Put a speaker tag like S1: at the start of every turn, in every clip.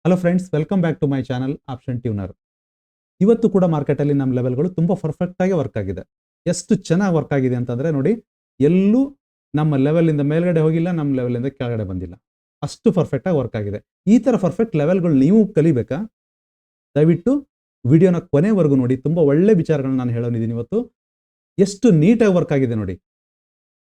S1: Hello friends, welcome back to my channel option tuner. ಇವತ್ತು ಕೂಡ ಮಾರ್ಕೆಟಲ್ಲಿ ನಮ್ಮ ಲೆವೆಲ್ಗಳು ತುಂಬ ಪರ್ಫೆಕ್ಟಾಗಿ ವರ್ಕ್ ಆಗಿದೆ. ಎಷ್ಟು ಚೆನ್ನಾಗಿ ವರ್ಕ್ ಆಗಿದೆ ಅಂತಂದರೆ ನೋಡಿ, ಎಲ್ಲೂ ನಮ್ಮ ಲೆವೆಲಿಂದ ಮೇಲ್ಗಡೆ ಹೋಗಿಲ್ಲ, ನಮ್ಮ ಲೆವೆಲಿಂದ ಕೆಳಗಡೆ ಬಂದಿಲ್ಲ. ಅಷ್ಟು ಪರ್ಫೆಕ್ಟಾಗಿ ವರ್ಕ್ ಆಗಿದೆ. ಈ ಥರ ಪರ್ಫೆಕ್ಟ್ ಲೆವೆಲ್ಗಳು ನೀವು ಕಲಿಬೇಕಾ? ದಯವಿಟ್ಟು ವಿಡಿಯೋನ ಕೊನೆವರೆಗೂ ನೋಡಿ. ತುಂಬ ಒಳ್ಳೆ ವಿಚಾರಗಳನ್ನ ನಾನು ಹೇಳೋನಿದ್ದೀನಿ ಇವತ್ತು. ಎಷ್ಟು ನೀಟಾಗಿ ವರ್ಕ್ ಆಗಿದೆ ನೋಡಿ.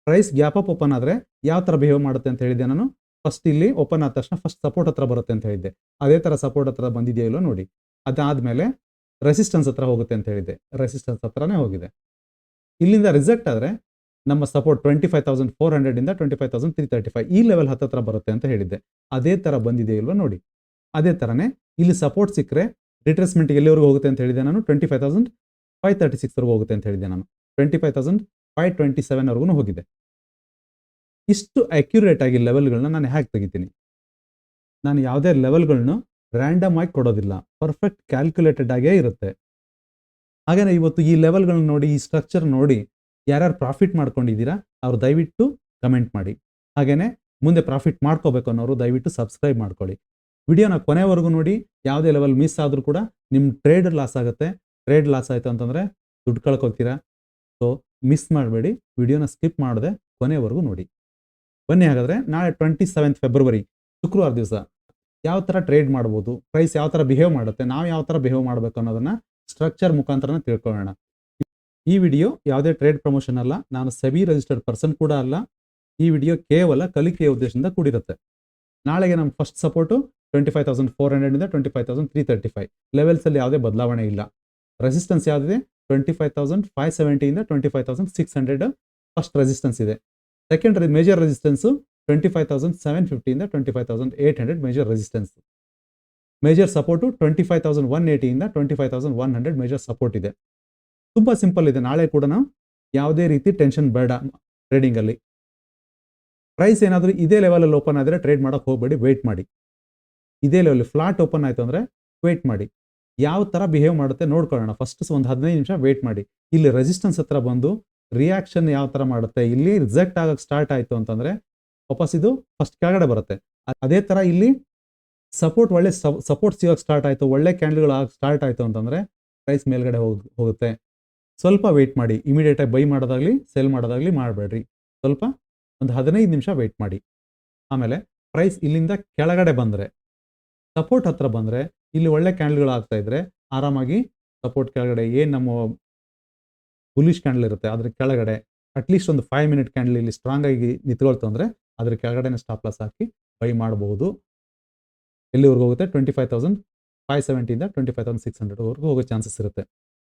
S1: ಪ್ರೈಸ್ ಗ್ಯಾಪ್ ಅಪ್ ಓಪನ್ ಆದರೆ ಯಾವ ಥರ ಬಿಹೇವ್ ಮಾಡುತ್ತೆ ಅಂತ ಹೇಳಿದ್ದೆ ನಾನು. ಫಸ್ಟ್ ಇಲ್ಲಿ ಓಪನ್ ಆದ ತಕ್ಷಣ ಫಸ್ಟ್ ಸಪೋರ್ಟ್ ಹತ್ರ ಬರುತ್ತೆ ಅಂತ ಹೇಳಿದ್ದೆ. ಅದೇ ಥರ ಸಪೋರ್ಟ್ ಹತ್ರ ಬಂದಿದೆಯೋ ಇಲ್ಲೋ ನೋಡಿ. ಅದಾದಮೇಲೆ ರೆಸಿಸ್ಟೆನ್ಸ್ ಹತ್ರ ಹೋಗುತ್ತೆ ಅಂತ ಹೇಳಿದ್ದೆ. ರೆಸಿಸ್ಟೆನ್ಸ್ ಹತ್ರನೇ ಹೋಗಿದೆ. ಇಲ್ಲಿಂದ ರಿಜೆಕ್ಟ್ ಆದರೆ ನಮ್ಮ ಸಪೋರ್ಟ್ 25,400 ಇಂದ 25,335 ಈ ಲೆವೆಲ್ ಹತ್ರ ಬರುತ್ತೆ ಅಂತ ಹೇಳಿದ್ದೆ. ಅದೇ ಥರ ಬಂದಿದೆಯೋ ಇಲ್ವೋ ನೋಡಿ. ಅದೇ ಥರನೇ ಇಲ್ಲಿ ಸಪೋರ್ಟ್ ಸಿಕ್ಕರೆ ರಿಟ್ರೇಸ್ಮೆಂಟ್ ಎಲ್ಲಿವರೆಗೂ ಹೋಗುತ್ತೆ ಅಂತ ಹೇಳಿದೆ ನಾನು. 25,536 ವರೆಗೂ ಹೋಗುತ್ತೆ ಅಂತ ಹೇಳಿದ್ದೆ ನಾನು. 25,527 ವರೆಗೂ ಹೋಗಿದೆ. ಇಷ್ಟು ಅಕ್ಯುರೇಟ್ ಆಗಿ ಲೆವೆಲ್ಗಳನ್ನ ನಾನು ಹೇಗೆ ತೆಗಿತೀನಿ? ನಾನು ಯಾವುದೇ ಲೆವೆಲ್ಗಳನ್ನ ರ್ಯಾಂಡಮ್ ಆಗಿ ಕೊಡೋದಿಲ್ಲ. ಪರ್ಫೆಕ್ಟ್ ಕ್ಯಾಲ್ಕುಲೇಟೆಡ್ ಆಗೇ ಇರುತ್ತೆ. ಹಾಗೇನೆ ಇವತ್ತು ಈ ಲೆವೆಲ್ಗಳನ್ನ ನೋಡಿ, ಈ ಸ್ಟ್ರಕ್ಚರ್ ನೋಡಿ ಯಾರ್ಯಾರು ಪ್ರಾಫಿಟ್ ಮಾಡ್ಕೊಂಡಿದ್ದೀರಾ ಅವ್ರು ದಯವಿಟ್ಟು ಕಮೆಂಟ್ ಮಾಡಿ. ಹಾಗೇನೆ ಮುಂದೆ ಪ್ರಾಫಿಟ್ ಮಾಡ್ಕೋಬೇಕು ಅನ್ನೋರು ದಯವಿಟ್ಟು ಸಬ್ಸ್ಕ್ರೈಬ್ ಮಾಡ್ಕೊಳ್ಳಿ. ವಿಡಿಯೋನ ಕೊನೆವರೆಗೂ ನೋಡಿ. ಯಾವುದೇ ಲೆವೆಲ್ ಮಿಸ್ ಆದರೂ ಕೂಡ ನಿಮ್ಮ ಟ್ರೇಡ್ ಲಾಸ್ ಆಗುತ್ತೆ. ಟ್ರೇಡ್ ಲಾಸ್ ಆಯಿತು ಅಂತಂದರೆ ದುಡ್ಡು ಕಳ್ಕೊತೀರಾ. ಸೊ ಮಿಸ್ ಮಾಡಬೇಡಿ. ವಿಡಿಯೋನ ಸ್ಕಿಪ್ ಮಾಡದೆ ಕೊನೆವರೆಗೂ ನೋಡಿ. ಬನ್ನಿ ಹಾಗಾದರೆ ನಾಳೆ 27 ಫೆಬ್ರವರಿ ಶುಕ್ರವಾರ ದಿವಸ ಯಾವ ಥರ ಟ್ರೇಡ್ ಮಾಡ್ಬೋದು, ಪ್ರೈಸ್ ಯಾವ ಥರ ಬಿಹೇವ್ ಮಾಡುತ್ತೆ, ನಾವು ಯಾವ ಥರ ಬಿಹೇವ್ ಮಾಡಬೇಕು ಅನ್ನೋದನ್ನು ಸ್ಟ್ರಕ್ಚರ್ ಮುಖಾಂತರನೇ ತಿಳ್ಕೊಳ್ಳೋಣ. ಈ ವಿಡಿಯೋ ಯಾವುದೇ ಟ್ರೇಡ್ ಪ್ರಮೋಷನ್ ಅಲ್ಲ. ನಾನು ಸೆಬಿ ರಿಜಿಸ್ಟರ್ಡ್ ಪರ್ಸನ್ ಕೂಡ ಅಲ್ಲ. ಈ ವಿಡಿಯೋ ಕೇವಲ ಕಲಿಕೆಯ ಉದ್ದೇಶದಿಂದ ಕೂಡಿರುತ್ತೆ. ನಾಳೆಗೆ ನಮ್ಮ ಫಸ್ಟ್ ಸಪೋರ್ಟು 25,400 ಇಂದ 25,335 ಲೆವೆಲ್ಸಲ್ಲಿ ಯಾವುದೇ ಬದಲಾವಣೆ ಇಲ್ಲ. ರೆಸಿಸ್ಟೆನ್ಸ್ ಯಾವುದಿದೆ? 25,570 ಇಂದ 25,600 ಫಸ್ಟ್ ರೆಸಿಸ್ಟೆನ್ಸ್ ಇದೆ. ಸೆಕೆಂಡ್ ಮೇಜರ್ ರೆಸಿಸ್ಟೆನ್ಸು 25,750 ಇಂದ 25,800 ಮೇಜರ್ ರೆಸಿಸ್ಟೆನ್ಸ್. ಮೇಜರ್ ಸಪೋರ್ಟು 25,180 ಇಂದ 25,100 ಮೇಜರ್ ಸಪೋರ್ಟ್ ಇದೆ. ತುಂಬ ಸಿಂಪಲ್ ಇದೆ. ನಾಳೆ ಕೂಡ ಯಾವುದೇ ರೀತಿ ಟೆನ್ಷನ್ ಬೇಡ ಟ್ರೇಡಿಂಗಲ್ಲಿ. ಪ್ರೈಸ್ ಏನಾದರೂ ಇದೇ ಲೆವೆಲಲ್ಲಿ ಓಪನ್ ಆದರೆ ಟ್ರೇಡ್ ಮಾಡೋಕ್ಕೆ ಹೋಗಬೇಡಿ, ವೆಯ್ಟ್ ಮಾಡಿ. ಇದೇ ಲೆವೆಲ್ ಫ್ಲಾಟ್ ಓಪನ್ ಆಯಿತು ಅಂದರೆ ವೆಯ್ಟ್ ಮಾಡಿ. ಯಾವ ಥರ ಬಿಹೇವ್ ಮಾಡುತ್ತೆ ನೋಡ್ಕೊಳ್ಳೋಣ. ಫಸ್ಟ್ ಒಂದು 15 ನಿಮಿಷ ವೆಯ್ಟ್ ಮಾಡಿ. ಇಲ್ಲಿ ರೆಸಿಸ್ಟೆನ್ಸ್ ಹತ್ರ ಬಂದು ರಿಯಾಕ್ಷನ್ ಯಾವ ಥರ ಮಾಡುತ್ತೆ. ಇಲ್ಲಿ ರಿಜೆಕ್ಟ್ ಆಗೋಕ್ಕೆ ಸ್ಟಾರ್ಟ್ ಆಯಿತು ಅಂತಂದರೆ ವಾಪಸ್ ಇದು ಫಸ್ಟ್ ಕೆಳಗಡೆ ಬರುತ್ತೆ. ಅದೇ ಥರ ಇಲ್ಲಿ ಸಪೋರ್ಟ್ ಒಳ್ಳೆ ಸಪೋರ್ಟ್ ಸಿಗೋಕ್ಕೆ ಸ್ಟಾರ್ಟ್ ಆಯಿತು, ಒಳ್ಳೆ ಕ್ಯಾಂಡಲ್ಗಳು ಆಗಿ ಸ್ಟಾರ್ಟ್ ಆಯಿತು ಅಂತಂದರೆ ಪ್ರೈಸ್ ಮೇಲ್ಗಡೆ ಹೋಗುತ್ತೆ. ಸ್ವಲ್ಪ ವೆಯ್ಟ್ ಮಾಡಿ. ಇಮಿಡಿಯೇಟಾಗಿ ಬೈ ಮಾಡೋದಾಗಲಿ ಸೆಲ್ ಮಾಡೋದಾಗಲಿ ಮಾಡಬೇಡ್ರಿ. ಸ್ವಲ್ಪ ಒಂದು 15 ನಿಮಿಷ ವೆಯ್ಟ್ ಮಾಡಿ. ಆಮೇಲೆ ಪ್ರೈಸ್ ಇಲ್ಲಿಂದ ಕೆಳಗಡೆ ಬಂದರೆ, ಸಪೋರ್ಟ್ ಹತ್ರ ಬಂದರೆ, ಇಲ್ಲಿ ಒಳ್ಳೆ ಕ್ಯಾಂಡಲ್ಗಳು ಆಗ್ತಾ ಇದ್ರೆ ಆರಾಮಾಗಿ ಸಪೋರ್ಟ್ ಕೆಳಗಡೆ ಏನು ನಮ್ಮ ಬುಲಿಶ್ ಕ್ಯಾಂಡಲ್ ಇರುತ್ತೆ ಅದ್ರ ಕೆಳಗಡೆ ಅಟ್ಲೀಸ್ಟ್ ಒಂದು 5 ಮಿನಿಟ್ ಕ್ಯಾಂಡಲ್ ಇಲ್ಲಿ ಸ್ಟ್ರಾಂಗ್ ಆಗಿ ನಿಂತ್ಕೊಳ್ತು ಅಂದರೆ ಅದ್ರ ಕೆಳಗಡೆನೇ ಸ್ಟಾಪ್ ಲಾಸ್ ಹಾಕಿ ಬೈ ಮಾಡಬಹುದು. ಎಲ್ಲಿವರೆಗೂ ಹೋಗುತ್ತೆ? 25,570 ಇಂದ 25,600 ವರೆಗೂ ಹೋಗೋ ಚಾನ್ಸಸ್ ಇರುತ್ತೆ.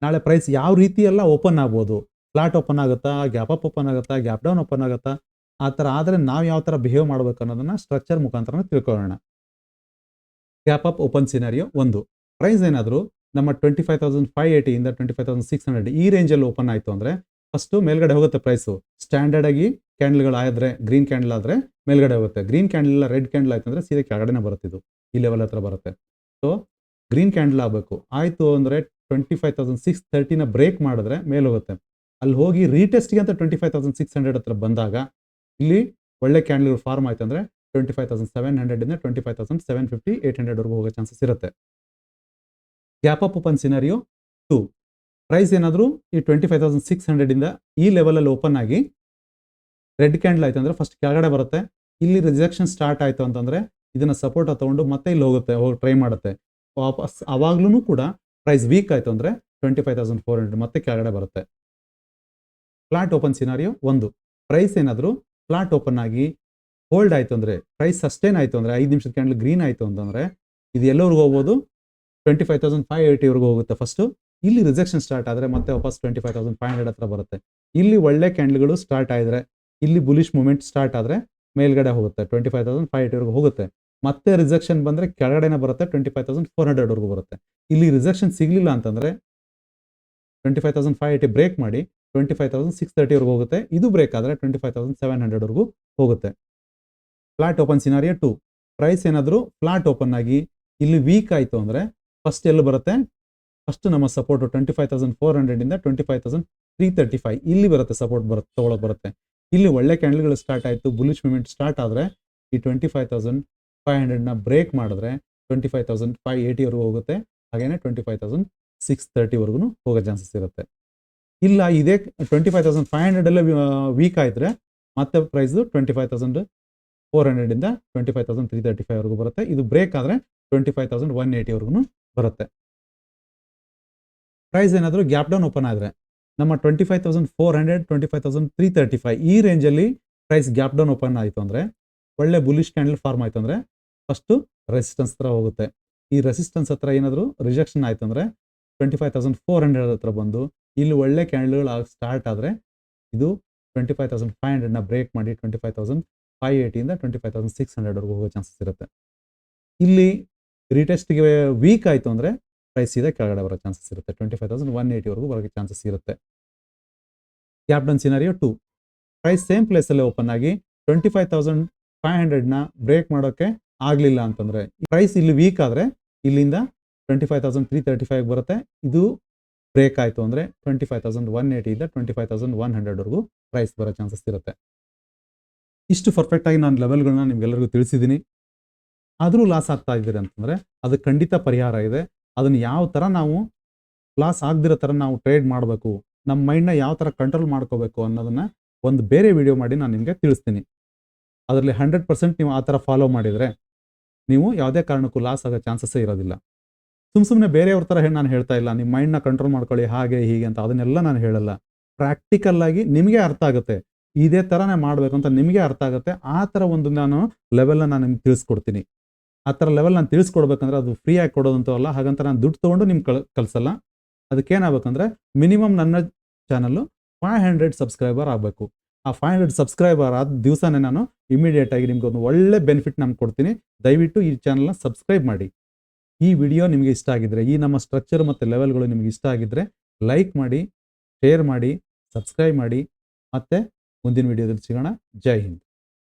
S1: ನಾಳೆ ಪ್ರೈಸ್ ಯಾವ ರೀತಿ ಎಲ್ಲ ಓಪನ್ ಆಗ್ಬೋದು. ಫ್ಲಾಟ್ ಓಪನ್ ಆಗುತ್ತಾ, ಗ್ಯಾಪ್ ಅಪ್ ಓಪನ್ ಆಗುತ್ತಾ, ಗ್ಯಾಪ್ ಡೌನ್ ಓಪನ್ ಆಗುತ್ತಾ, ಆ ಥರ ಆದರೆ ನಾವು ಯಾವ ಥರ ಬಿಹೇವ್ ಮಾಡಬೇಕು ಅನ್ನೋದನ್ನು ಸ್ಟ್ರಕ್ಚರ್ ಮುಖಾಂತರ ತಿಳ್ಕೊಳ್ಳೋಣ. Gap up open scenario 1. Price ಏನಾದರೂ ನಮ್ಮ 25,580 ಇಂದ 25,600 ಈ ರೇಂಜಲ್ಲಿ ಓಪನ್ ಆಯಿತು ಅಂದರೆ ಫಸ್ಟು ಮೇಲ್ಗಡೆ ಹೋಗುತ್ತೆ ಪ್ರೈಸು. ಸ್ಟ್ಯಾಂಡರ್ಡ್ ಆಗಿ ಕ್ಯಾಂಡಲ್ಗಳು ಆದರೆ, ಗ್ರೀನ್ ಕ್ಯಾಂಡಲ್ ಆದರೆ ಮೇಲ್ಗಡೆ ಹೋಗುತ್ತೆ. ಗ್ರೀನ್ ಕ್ಯಾಂಡಲ್ ಇಲ್ಲ ರೆಡ್ ಕ್ಯಾಂಡಲ್ ಆಯ್ತು ಅಂದರೆ ಸೀದಾ ಕೆಳಗಡೆ ಬರುತ್ತೆ. ಇದು ಈ ಲೆವೆಲ್ ಹತ್ರ ಬರುತ್ತೆ. ಸೊ ಗ್ರೀನ್ ಕ್ಯಾಂಡಲ್ ಆಗಬೇಕು. ಆಯಿತು ಅಂದರೆ 25,630ನ ಬ್ರೇಕ್ ಮಾಡಿದ್ರೆ ಮೇಲೆ ಹೋಗುತ್ತೆ. ಅಲ್ಲಿ ಹೋಗಿ ರೀಟೆಸ್ಟ್ಗೆ ಅಂತ 25,600 ಹತ್ರ ಬಂದಾಗ ಇಲ್ಲಿ ಒಳ್ಳೆ ಕ್ಯಾಂಡಲ್ಗಳು ಫಾರ್ಮ್ ಆಯ್ತು ಅಂದರೆ 25,700 ಇಂದ 25,750 800 ವರೆಗೂ ಹೋಗೋ ಚಾನ್ಸಸ್ ಇರುತ್ತೆ. Gap up open scenario 2. Price ಏನಾದರೂ ಈ 25,600 ಇಂದ ಈ ಲೆವೆಲಲ್ಲಿ ಓಪನ್ ಆಗಿ ರೆಡ್ ಕ್ಯಾಂಡಲ್ ಆಯಿತು ಅಂದರೆ ಫಸ್ಟ್ ಕೆಳಗಡೆ ಬರುತ್ತೆ. ಇಲ್ಲಿ ರಿಜೆಕ್ಷನ್ ಸ್ಟಾರ್ಟ್ ಆಯಿತು ಅಂತಂದರೆ ಇದನ್ನು ಸಪೋರ್ಟ್ ತೊಗೊಂಡು ಮತ್ತೆ ಇಲ್ಲಿ ಹೋಗಿ ಟ್ರೈ ಮಾಡುತ್ತೆ ವಾಪಸ್. ಆವಾಗ್ಲೂ ಕೂಡ ಪ್ರೈಸ್ ವೀಕ್ ಆಯಿತು ಅಂದರೆ 25,400 ಮತ್ತೆ ಕೆಳಗಡೆ ಬರುತ್ತೆ. Flat open scenario 1. ಪ್ರೈಸ್ ಏನಾದರೂ ಫ್ಲಾಟ್ ಓಪನ್ ಆಗಿ ಹೋಲ್ಡ್ ಆಯಿತು ಅಂದರೆ, ಪ್ರೈಸ್ ಸಸ್ಟೇನ್ ಆಯಿತು ಅಂದರೆ 5 ನಿಮಿಷದ ಕ್ಯಾಂಡಲ್ ಗ್ರೀನ್ ಆಯಿತು ಅಂತಂದರೆ ಇದು ಎಲ್ಲವರೆಗೂ ಹೋಗ್ಬೋದು? 25,580 ವರೆಗೂ ಹೋಗುತ್ತೆ ಫಸ್ಟು. ಇಲ್ಲಿ ರಿಜೆಕ್ಷನ್ ಸ್ಟಾರ್ಟ್ ಆದರೆ ಮತ್ತೆ ವಾಪಸ್ 25,500 ಹತ್ರ ಬರುತ್ತೆ. ಇಲ್ಲಿ ಒಳ್ಳೆ ಕ್ಯಾಂಡಲ್ಗಳು ಸ್ಟಾರ್ಟ್ ಆಗಿದ್ರೆ, ಇಲ್ಲಿ ಬುಲಿಶ್ ಮೂಮೆಂಟ್ ಸ್ಟಾರ್ಟ್ ಆದರೆ ಮೇಲ್ಗಡೆ ಹೋಗುತ್ತೆ 25,580 ವರೆಗೂ ಹೋಗುತ್ತೆ. ಮತ್ತೆ ರಿಜೆಕ್ಷನ್ ಬಂದರೆ ಕೆಳಗಡೆನೇ ಬರುತ್ತೆ 25,400 ವರೆಗೂ ಬರುತ್ತೆ. ಇಲ್ಲಿ ರಿಜೆಕ್ಷನ್ ಸಿಗಲಿಲ್ಲ ಅಂತಂದರೆ 25,580 ಬ್ರೇಕ್ ಮಾಡಿ 25,630 ವರೆಗೂ ಹೋಗುತ್ತೆ. ಇದು ಬ್ರೇಕ್ ಆದರೆ 25,700 ವರೆಗೂ ಹೋಗುತ್ತೆ. Flat open scenario 2. ಪ್ರೈಸ್ ಏನಾದರೂ ಫ್ಲಾಟ್ ಓಪನ್ ಆಗಿ ಇಲ್ಲಿ ವೀಕ್ ಆಯಿತು ಅಂದರೆ ಫಸ್ಟ್ ಎಲ್ಲಿ ಬರುತ್ತೆ? ಫಸ್ಟ್ ನಮ್ಮ ಸಪೋರ್ಟು 25,400 ಇಂದ 25,335 ಇಲ್ಲಿ ಬರುತ್ತೆ. ಸಪೋರ್ಟ್ ತೊಗೊಳಕ್ಕೆ ಬರುತ್ತೆ. ಇಲ್ಲಿ ಒಳ್ಳೆ ಕ್ಯಾಂಡಲ್ಗಳು ಸ್ಟಾರ್ಟ್ ಆಯಿತು, ಬುಲಿಶ್ ಮೂಮೆಂಟ್ ಸ್ಟಾರ್ಟ್ ಆದರೆ ಈ 25,500ನ ಬ್ರೇಕ್ ಮಾಡಿದ್ರೆ 25,580 ಹೋಗುತ್ತೆ. ಹಾಗೇನೆ 25,630 ಹೋಗೋ ಚಾನ್ಸಸ್ ಇರುತ್ತೆ. ಇಲ್ಲ ಇದೇ 25,500 ಅಲ್ಲೇ ವೀಕ್ ಆಯಿದ್ರೆ ಮತ್ತೆ ಪ್ರೈಸ್ 25,400 ಇಂದ 25,335 ಬರುತ್ತೆ. ಇದು ಬ್ರೇಕ್ ಆದರೆ 25,180 ಬರುತ್ತೆ. ಪ್ರೈಸ್ ಏನಾದರೂ ಗ್ಯಾಪ್ ಡೌನ್ ಓಪನ್ ಆದರೆ ನಮ್ಮ 25,400 25,335 ಈ ರೇಂಜಲ್ಲಿ ಪ್ರೈಸ್ ಗ್ಯಾಪ್ ಡೌನ್ ಓಪನ್ ಆಯಿತು ಅಂದರೆ, ಒಳ್ಳೆ ಬುಲಿಶ್ ಕ್ಯಾಂಡಲ್ ಫಾರ್ಮ್ ಆಯಿತು ಅಂದರೆ ಫಸ್ಟು ರೆಸಿಸ್ಟೆನ್ಸ್ ಹತ್ರ ಹೋಗುತ್ತೆ. ಈ ರೆಸಿಸ್ಟೆನ್ಸ್ ಹತ್ರ ಏನಾದರೂ ರಿಜೆಕ್ಷನ್ ಆಯಿತು ಅಂದರೆ 25,400 ಹತ್ರ ಬಂದು ಇಲ್ಲಿ ಒಳ್ಳೆ ಕ್ಯಾಂಡಲ್ಗಳು ಸ್ಟಾರ್ಟ್ ಆದರೆ ಇದು 25,500ನ ಬ್ರೇಕ್ ಮಾಡಿ 25,580 ಇಂದ 25,600 ಹೋಗೋ ಚಾನ್ಸಸ್ ಇರುತ್ತೆ. ಇಲ್ಲಿ ರಿಟೆಸ್ಟ್ಗೆ ವೀಕ್ ಆಯಿತು ಅಂದರೆ ಪ್ರೈಸ್ ಇದೆ ಕೆಳಗಡೆ ಬರೋ ಚಾನ್ಸಸ್ ಇರುತ್ತೆ. 25,180 ಬರೋಕ್ಕೆ ಚಾನ್ಸಸ್ ಇರುತ್ತೆ. Gap down scenario 2, price same ಪ್ಲೇಸಲ್ಲೇ ಓಪನ್ ಆಗಿ 25,500ನ ಬ್ರೇಕ್ ಮಾಡೋಕ್ಕೆ ಆಗಲಿಲ್ಲ ಅಂತಂದರೆ, ಪ್ರೈಸ್ ಇಲ್ಲಿ ವೀಕ್ ಆದರೆ ಇಲ್ಲಿಂದ 25,335 ಬರುತ್ತೆ. ಇದು ಬ್ರೇಕ್ ಆಯಿತು ಅಂದರೆ 25,180 ಇಂದ 25,100 ಪ್ರೈಸ್ ಬರೋ ಚಾನ್ಸಸ್ ಇರುತ್ತೆ. ಇಷ್ಟು ಪರ್ಫೆಕ್ಟಾಗಿ ನಾನು ಲೆವೆಲ್ಗಳನ್ನ ನಿಮ್ಗೆಲ್ಲರಿಗೂ ತಿಳಿಸಿದ್ದೀನಿ. ಆದರೂ ಲಾಸ್ ಆಗ್ತಾ ಇದ್ದೀರಿ ಅಂತಂದರೆ ಅದು ಖಂಡಿತ ಪರಿಹಾರ ಇದೆ. ಅದನ್ನು ಯಾವ ಥರ ನಾವು ಲಾಸ್ ಆಗದಿರೋ ಥರ ನಾವು ಟ್ರೇಡ್ ಮಾಡಬೇಕು, ನಮ್ಮ ಮೈಂಡ್ನ ಯಾವ ಥರ ಕಂಟ್ರೋಲ್ ಮಾಡ್ಕೋಬೇಕು ಅನ್ನೋದನ್ನು ಒಂದು ಬೇರೆ ವಿಡಿಯೋ ಮಾಡಿ ನಾನು ನಿಮಗೆ ತಿಳಿಸ್ತೀನಿ. ಅದರಲ್ಲಿ 100% ನೀವು ಆ ಥರ ಫಾಲೋ ಮಾಡಿದರೆ ನೀವು ಯಾವುದೇ ಕಾರಣಕ್ಕೂ ಲಾಸ್ ಆಗೋ ಚಾನ್ಸಸ್ಸೇ ಇರೋದಿಲ್ಲ. ಸುಮ್ಮನೆ ಬೇರೆಯವ್ರ ಥರ ನಾನು ಹೇಳ್ತಾ ಇಲ್ಲ, ನಿಮ್ಮ ಮೈಂಡ್ನ ಕಂಟ್ರೋಲ್ ಮಾಡ್ಕೊಳ್ಳಿ ಹಾಗೆ ಹೀಗೆ ಅಂತ ಅದನ್ನೆಲ್ಲ ನಾನು ಹೇಳಲ್ಲ. ಪ್ರಾಕ್ಟಿಕಲ್ಲಾಗಿ ನಿಮಗೆ ಅರ್ಥ ಆಗುತ್ತೆ, ಇದೇ ಥರನೇ ಮಾಡಬೇಕು ಅಂತ ನಿಮಗೆ ಅರ್ಥ ಆಗುತ್ತೆ. ಆ ಥರ ಒಂದು ನಾನು ಲೆವೆಲ್ನ ನಾನು ನಿಮ್ಗೆ ತಿಳಿಸ್ಕೊಡ್ತೀನಿ. ಆ ಥರ ಲೆವೆಲ್ ನಾನು ತಿಳಿಸ್ಕೊಡ್ಬೇಕಂದ್ರೆ ಅದು ಫ್ರೀ ಆಗಿ ಕೊಡೋದಂತೂ ಅಲ್ಲ. ಹಾಗಂತ ನಾನು ದುಡ್ಡು ತೊಗೊಂಡು ನಿಮ್ಗೆ ಕಳಿಸಲ್ಲ. ಅದಕ್ಕೇನಾಗಬೇಕಂದ್ರೆ ಮಿನಿಮಮ್ ನನ್ನ ಚಾನಲ್ಲು 500 ಸಬ್ಸ್ಕ್ರೈಬರ್ ಆಗಬೇಕು. ಆ 500 ಸಬ್ಸ್ಕ್ರೈಬರ್ ಆದ ದಿವಸನೇ ನಾನು ಇಮಿಡಿಯೇಟಾಗಿ ನಿಮ್ಗೆ ಒಂದು ಒಳ್ಳೆ ಬೆನಿಫಿಟ್ ನಾನು ಕೊಡ್ತೀನಿ. ದಯವಿಟ್ಟು ಈ ಚಾನಲ್ನ ಸಬ್ಸ್ಕ್ರೈಬ್ ಮಾಡಿ. ಈ ವಿಡಿಯೋ ನಿಮಗೆ ಇಷ್ಟ ಆಗಿದ್ದರೆ, ಈ ನಮ್ಮ ಸ್ಟ್ರಕ್ಚರ್ ಮತ್ತು ಲೆವೆಲ್ಗಳು ನಿಮಗೆ ಇಷ್ಟ ಆಗಿದ್ದರೆ ಲೈಕ್ ಮಾಡಿ, ಶೇರ್ ಮಾಡಿ, ಸಬ್ಸ್ಕ್ರೈಬ್ ಮಾಡಿ. ಮತ್ತೆ ಮುಂದಿನ ವಿಡಿಯೋದಲ್ಲಿ ಸಿಗೋಣ. ಜೈ ಹಿಂದ್.